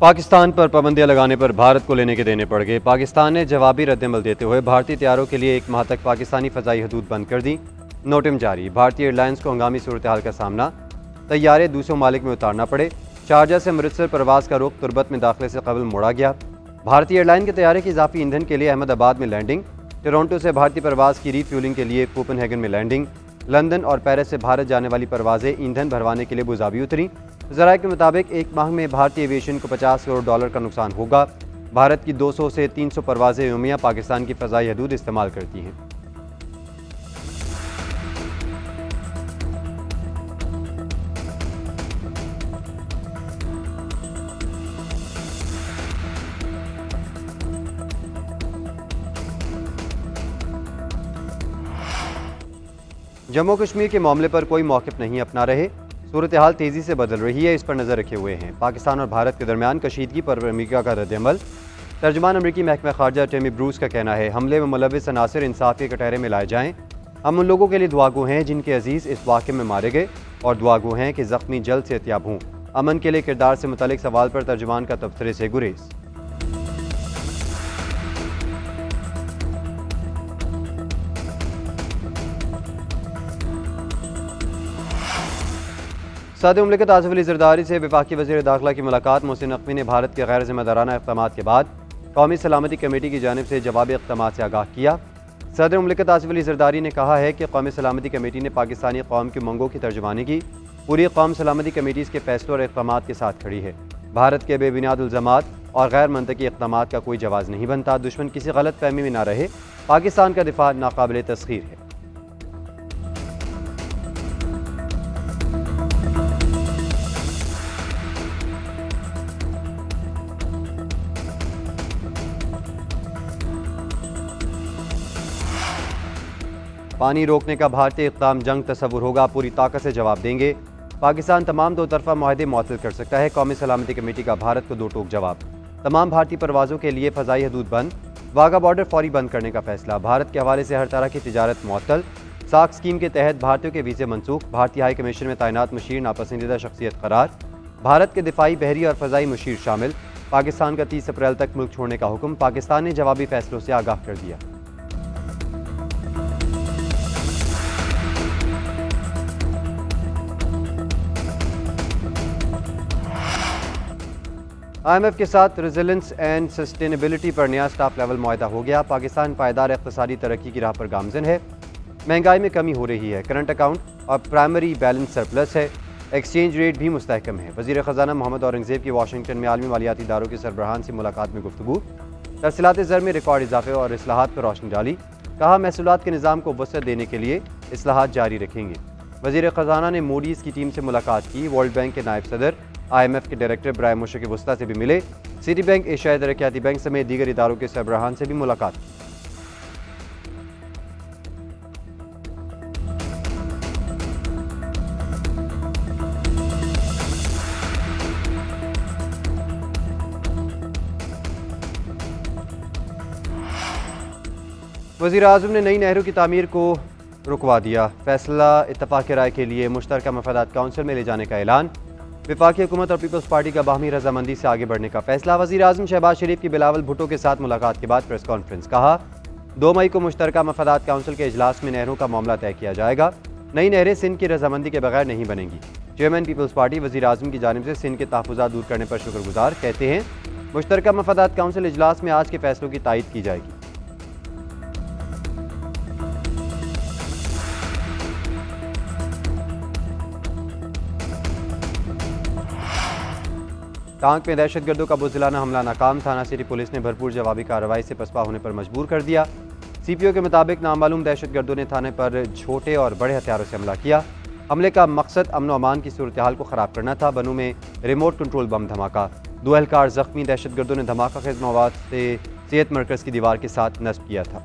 पाकिस्तान पर पाबंदियां लगाने पर भारत को लेने के देने पड़ गए। पाकिस्तान ने जवाबी रद्दमल देते हुए भारतीय तैयारों के लिए 1 माह तक पाकिस्तानी फ़ज़ाई हदूद बंद कर दी। नोटिम जारी। भारतीय एयरलाइंस को हंगामी सूरत हाल का सामना, तैयारे दूसरे ममालिक में उतारना पड़े। शारजा से अमृतसर परवास का रुख तुर्बत में दाखिले से कबल मोड़ा गया। भारतीय एयरलाइन के तैयारे की इजाफी ईंधन के लिए अहमदाबाद में लैंडिंग। टोरंटो से भारतीय परवास की रीफ्यूलिंग के लिए कोपनहेगन में लैंडिंग। लंदन और पेरिस से भारत जाने वाली परवाजें ईंधन भरवाने के लिए अबूधाबी उतरी। ज़राए के मुताबिक 1 माह में भारतीय एविएशन को $50 करोड़ का नुकसान होगा। भारत की 200 से 300 परवाजें योमिया पाकिस्तान की फ़ज़ाई हदूद इस्तेमाल करती हैं। जम्मू कश्मीर के मामले पर कोई मौक़िफ़ नहीं अपना रहे। सूरत हाल तेज़ी से बदल रही है, इस पर नज़र रखे हुए हैं। पाकिस्तान और भारत के दरमियान कशीदगी पर अमेरिका का रद्दअमल। तर्जुमान अमरीकी महकमा ख़ारजा टेमी ब्रूस का कहना है, हमले में मुलव्विस अनासिर इंसाफ के कटहरे में लाए जाएँ। हम उन लोगों के लिए दुआगो हैं जिनके अजीज़ इस वाक़े में मारे गए, और दुआगो हैं कि ज़ख्मी जल्द से एहतियाब हों। अमन के लिए किरदार से मुतल्लिक़ सवाल पर तर्जुमान का तबसरे से गुरेज। सदर मुमलिकत आसिफ अली ज़रदारी से वफाकी वज़ीर दाखिला की मुलाकात। मोहसिन नकवी ने भारत के गैर ज़िम्मेदाराना इक़दामात के बाद कौमी सलामती कमेटी की जानिब से जवाबी इक़दामात से आगाह किया। सदर मुमलिकत आसिफ अली ज़रदारी ने कहा है कि कौमी सलामती कमेटी ने पाकिस्तानी कौम की मंगों की तर्जुमानी की। पूरी कौम सलामती कमेटी के फैसलों और इक़दामात के साथ खड़ी है। भारत के बेबुनियाद इल्ज़ामात और गैर मंतकी इक़दामात का कोई जवाज़ नहीं बनता। दुश्मन किसी गलत फहमी में न रहे। पाकिस्तान का दिफा नाकाबिल तस्खीर है। पानी रोकने का भारतीय इक़दाम जंग तस्वुर होगा, पूरी ताकत से जवाब देंगे। पाकिस्तान तमाम दो तरफा मुआहदे मुअत्तल कर सकता है। कौमी सलामती कमेटी का भारत को दो टोक जवाब। तमाम भारतीय परवाज़ों के लिए फ़ज़ाई हदूद बंद। वाघा बॉर्डर फौरी बंद करने का फैसला। भारत के हवाले से हर तरह की तिजारत मुअत्तल। साख स्कीम के तहत भारतीयों के वीज़े मनसूख। भारतीय हाई कमीशन में तैनात मुशीर नापसंदीदा शख्सियत करार। भारत के दिफाई, बहरी और फ़ज़ाई मुशीर शामिल। पाकिस्तान का 30 अप्रैल तक मुल्क छोड़ने का हुक्म। पाकिस्तान ने जवाबी फैसलों से आगाह कर दिया। IMF के साथ रेजिलेंस एंड सस्टेनेबिलिटी पर नया स्टाफ लेवल मुआहदा हो गया। पाकिस्तान पायदार इक़्तिसादी तरक्की की राह पर गामज़न है। महंगाई में कमी हो रही है। करंट अकाउंट और प्राइमरी बैलेंस सरप्लस है। एक्सचेंज रेट भी मुस्तहकम है। वज़ीर ख़जाना मोहम्मद औरंगज़ेब की वाशिंगटन में आलमी मालियाती इदारों के सरबराहान से मुलाकात में गुफ्तगू। तरसीलात ज़र में रिकॉर्ड इजाफे और इस्लाहात पर रोशनी डाली। कहा, महसूलात के निज़ाम को वसअत देने के लिए इस्लाहात जारी रखेंगे। वज़ीर ख़जाना ने मूडीज़ की टीम से मुलाकात की। वर्ल्ड बैंक के नायब सदर, IMF के डायरेक्टर ब्राय मुशर्रफ वस्ता से भी मिले। सिटी बैंक, एशियाई तरक्याती बैंक समेत दीगर इदारों के सरबराहान से भी मुलाकात की। वज़ीर आज़म ने नई नहरों की तामीर को रुकवा दिया। फैसला इत्तफ़ाक़ राय के लिए मुश्तरका मफादात काउंसिल में ले जाने का ऐलान। वफाकी हुकूमत और पीपल्स पार्टी का बाहमी रजामंदी से आगे बढ़ने का फैसला। वज़ीर आज़म शहबाज शरीफ की बिलावल भुट्टो के साथ मुलाकात के बाद प्रेस कॉन्फ्रेंस। कहा, 2 मई को मुश्तरका मफादात काउंसिल के इजलास में नहरों का मामला तय किया जाएगा। नई नहरें सिंध की रजामंदी के बगैर नहीं बनेंगी। चेयरमैन पीपल्स पार्टी वज़ीर आज़म की जानिब से सिंध के तहफ़्फ़ुज़ात दूर करने पर शुक्रगुजार। कहते हैं, मुश्तरका मफादात काउंसिल इजलास में आज के फैसलों की तायीद की जाएगी। टांग में दहशतगर्दों का बुज़दिलाना हमला नाकाम। थाना सिटी पुलिस ने भरपूर जवाबी कार्रवाई से पसपा होने पर मजबूर कर दिया। CPO के मुताबिक नामालूम दहशतगर्दों ने थाने पर छोटे और बड़े हथियारों से हमला किया। हमले का मकसद अमन अमान की सूरत हाल को ख़राब करना था। बनू में रिमोट कंट्रोल बम धमाका। 2 एहलकार ज़ख्मी। दहशतगर्दों ने धमाका खेज़ मवाद से सेहत मरकज़ की दीवार के साथ नस्ब किया था।